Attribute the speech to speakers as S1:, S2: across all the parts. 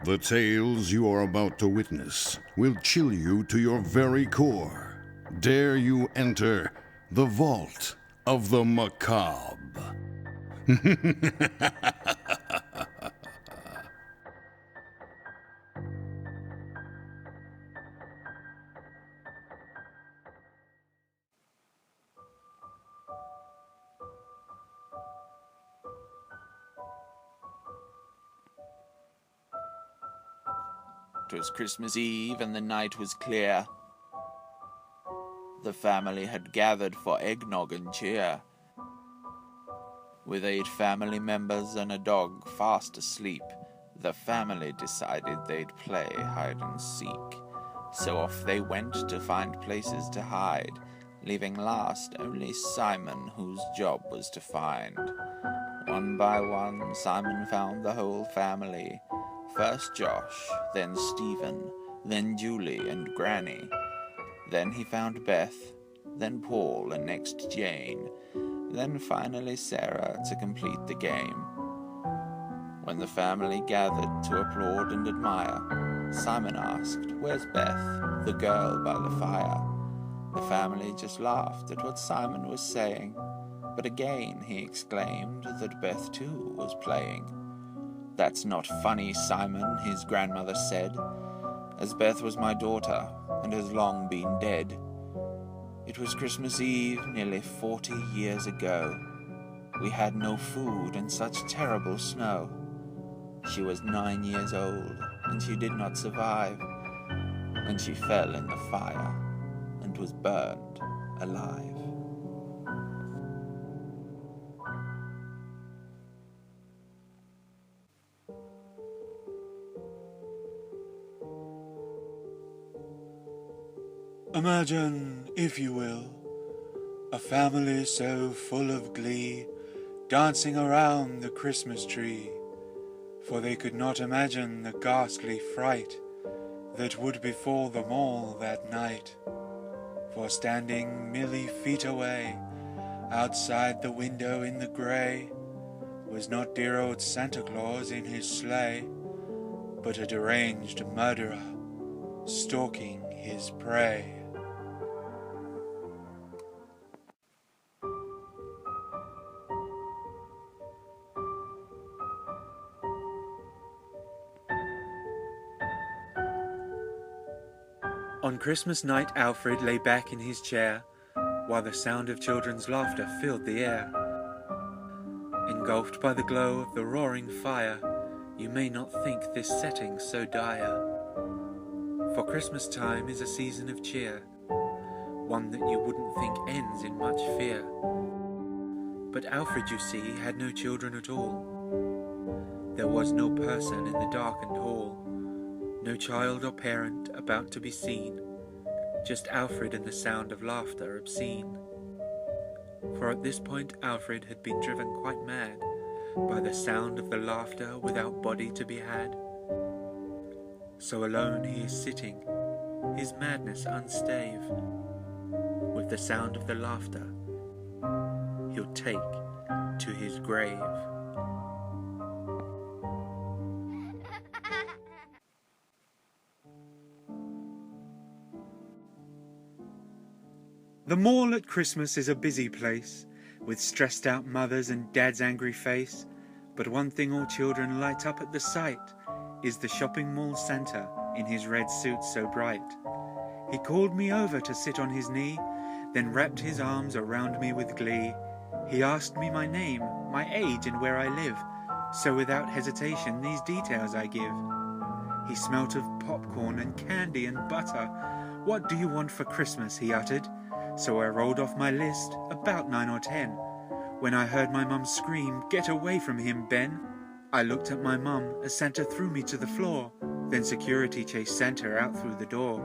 S1: The tales you are about to witness will chill you to your very core. Dare you enter the vault of the macabre?
S2: "'Twas Christmas Eve and the night was clear. The family had gathered for eggnog and cheer. With 8 family members and a dog fast asleep, the family decided they'd play hide and seek. So off they went to find places to hide, leaving last only Simon, whose job was to find. One by one, Simon found the whole family. First Josh, then Stephen, then Julie and Granny. Then he found Beth, then Paul, and next Jane, then finally Sarah to complete the game. When the family gathered to applaud and admire, Simon asked, "Where's Beth, the girl by the fire?" The family just laughed at what Simon was saying, but again he exclaimed that Beth too was playing. "That's not funny, Simon," his grandmother said, "as Beth was my daughter and has long been dead. It was Christmas Eve nearly 40 years ago. We had no food and such terrible snow. She was 9 years old and she did not survive, and she fell in the fire and was burned alive."
S3: Imagine, if you will, a family so full of glee, dancing around the Christmas tree, for they could not imagine the ghastly fright that would befall them all that night. For standing merely feet away, outside the window in the grey, was not dear old Santa Claus in his sleigh, but a deranged murderer stalking his prey. On Christmas night, Alfred lay back in his chair, while the sound of children's laughter filled the air. Engulfed by the glow of the roaring fire, you may not think this setting so dire. For Christmas time is a season of cheer, one that you wouldn't think ends in much fear. But Alfred, you see, had no children at all. There was no person in the darkened hall, no child or parent about to be seen, just Alfred and the sound of laughter obscene. For at this point Alfred had been driven quite mad by the sound of the laughter without body to be had. So alone he is sitting, his madness unstave. With the sound of the laughter he'll take to his grave. The mall at Christmas is a busy place, with stressed out mothers and dad's angry face. But one thing all children light up at the sight is the shopping mall Santa in his red suit so bright. He called me over to sit on his knee, then wrapped his arms around me with glee. He asked me my name, my age and where I live, so without hesitation these details I give. He smelt of popcorn and candy and butter. "What do you want for Christmas?" he uttered. So I rolled off my list, about 9 or 10, when I heard my mum scream, "Get away from him, Ben!" I looked at my mum as Santa threw me to the floor. Then security chased Santa out through the door.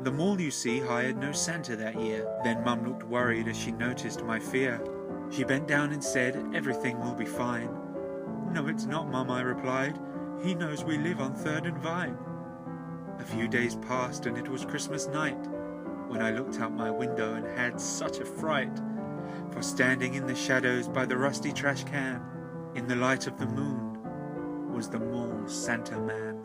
S3: The mall, you see, hired no Santa that year. Then Mum looked worried as she noticed my fear. She bent down and said, "Everything will be fine." "No, it's not, Mum," I replied. "He knows we live on 3rd and Vine." A few days passed and it was Christmas night, when I looked out my window and had such a fright. For standing in the shadows by the rusty trash can, in the light of the moon, was the mall Santa Man.